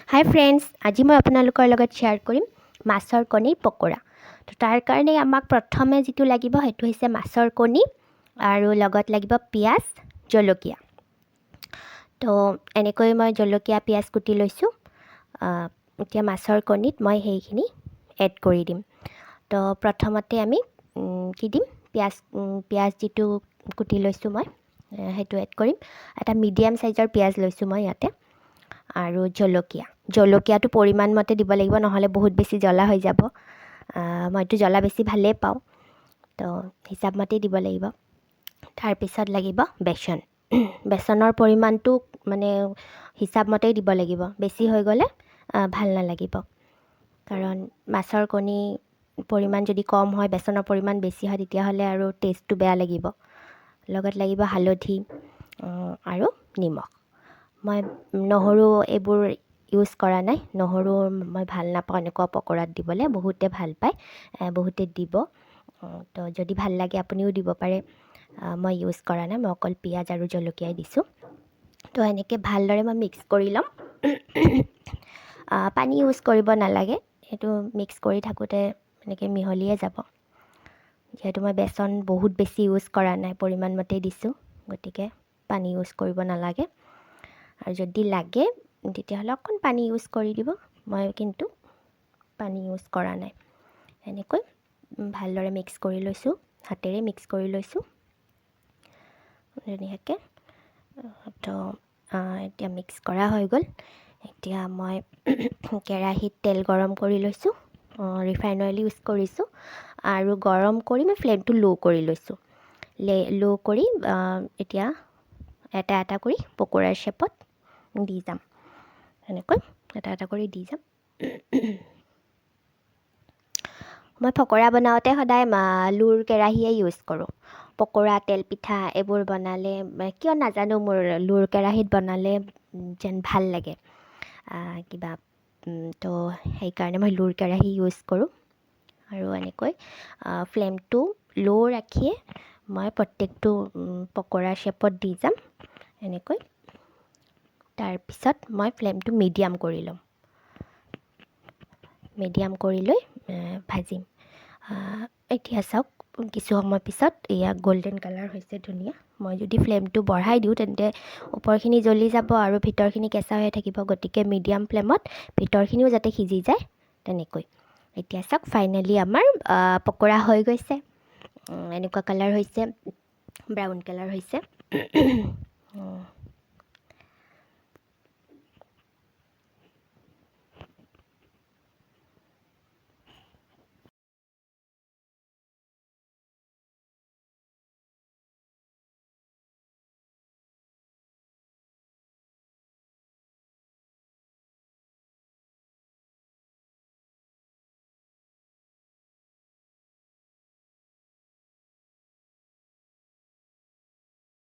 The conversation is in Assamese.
হাই ফ্ৰেণ্ডছ, আজি মই আপোনালোকৰ লগত শ্বেয়াৰ কৰিম মাছৰ কণীৰ পকৰা। তো তাৰ কাৰণে আমাক প্ৰথমে যিটো লাগিব সেইটো হৈছে মাছৰ কণী আৰু লগত লাগিব পিঁয়াজ, জলকীয়া। তো এনেকৈ মই জলকীয়া পিঁয়াজ কুটি লৈছোঁ। এতিয়া মাছৰ কণীত মই সেইখিনি এড কৰি দিম। তো প্ৰথমতে আমি কি দিম, পিঁয়াজ যিটো কুটি লৈছোঁ মই সেইটো এড কৰিম। এটা মিডিয়াম চাইজৰ পিঁয়াজ লৈছোঁ মই ইয়াতে। আৰু জলকীয়াটো পৰিমাণ মতে দিব লাগিব, নহ'লে বহুত বেছি জ্বলা হৈ যাব। মইতো জ্বলা বেছি ভালেই পাওঁ, তো হিচাপ মতেই দিব লাগিব। তাৰপিছত লাগিব বেচনৰ পৰিমাণটো মানে হিচাপ মতেই দিব লাগিব। বেছি হৈ গ'লে ভাল নালাগিব, কাৰণ মাছৰ কণী পৰিমাণ যদি কম হয়, বেচনৰ পৰিমাণ বেছি হয়, তেতিয়াহ'লে আৰু টেষ্টটো বেয়া লাগিব। লগত লাগিব হালধি আৰু নিমখ। মই নহৰু এইবোৰ ইউজ কৰা নাই। নহৰু মই ভাল নাপাওঁ এনেকুৱা পকৰাত দিবলৈ, বহুতে ভাল পায়, বহুতে দিব। তো যদি ভাল লাগে আপুনিও দিব পাৰে। মই ইউজ কৰা নাই, মই অকল পিঁয়াজ আৰু জলকীয়াই দিছোঁ। তো এনেকৈ ভালদৰে মই মিক্স কৰি ল'ম। পানী ইউজ কৰিব নালাগে, সেইটো মিক্স কৰি থাকোঁতে এনেকৈ মিহলিয়ে যাব। যিহেতু মই বেচন বহুত বেছি ইউজ কৰা নাই, পৰিমাণ মতেই দিছোঁ, গতিকে পানী ইউজ কৰিব নালাগে। আৰু যদি লাগে তেতিয়াহ'লে অকণ পানী ইউজ কৰি দিব। মই কিন্তু পানী ইউজ কৰা নাই। এনেকৈ ভালদৰে মিক্স কৰি লৈছোঁ, হাতেৰে মিক্স কৰি লৈছোঁ ধুনীয়াকৈ। তো এতিয়া মিক্স কৰা হৈ গ'ল। এতিয়া মই কেৰাহীত তেল গৰম কৰি লৈছোঁ, ৰিফাইন অইল ইউজ কৰিছোঁ। আৰু গৰম কৰি মই ফ্লেমটো ল' কৰি লৈছোঁ। ল' কৰি এতিয়া এটা এটা কৰি পকৰাৰ শ্বেপত দি যাম। এনেকৈ এটা এটা কৰি দি যাম। মই পকৰা বনাওঁতে সদায় লোৰ কেৰাহীয়ে ইউজ কৰোঁ। পকৰা, তেলপিঠা এইবোৰ বনালে কিয় নাজানো, মোৰ লোৰ কেৰাহীত বনালে যেন ভাল লাগে কিবা। তো সেইকাৰণে মই লোৰ কেৰাহী ইউজ কৰোঁ। আৰু এনেকৈ ফ্লেমটো ল' ৰাখিয়ে মই প্ৰত্যেকটো পকৰা শ্বেপত দি যাম এনেকৈ। তাৰপিছত মই ফ্লেমটো মিডিয়াম কৰি ল'ম। মিডিয়াম কৰি লৈ ভাজিম। এতিয়া চাওক, কিছু সময় পিছত এয়া গল্ডেন কালাৰ হৈছে, ধুনীয়া। মই যদি ফ্লেমটো বঢ়াই দিওঁ তেন্তে ওপৰখিনি জ্বলি যাব আৰু ভিতৰখিনি কেঁচা হৈ থাকিব। গতিকে মিডিয়াম ফ্লেমত ভিতৰখিনিও যাতে সিজি যায় তেনেকৈ। এতিয়া চাওক, ফাইনেলি আমাৰ পকৰা হৈ গৈছে। এনেকুৱা কালাৰ হৈছে, ব্ৰাউন কালাৰ হৈছে।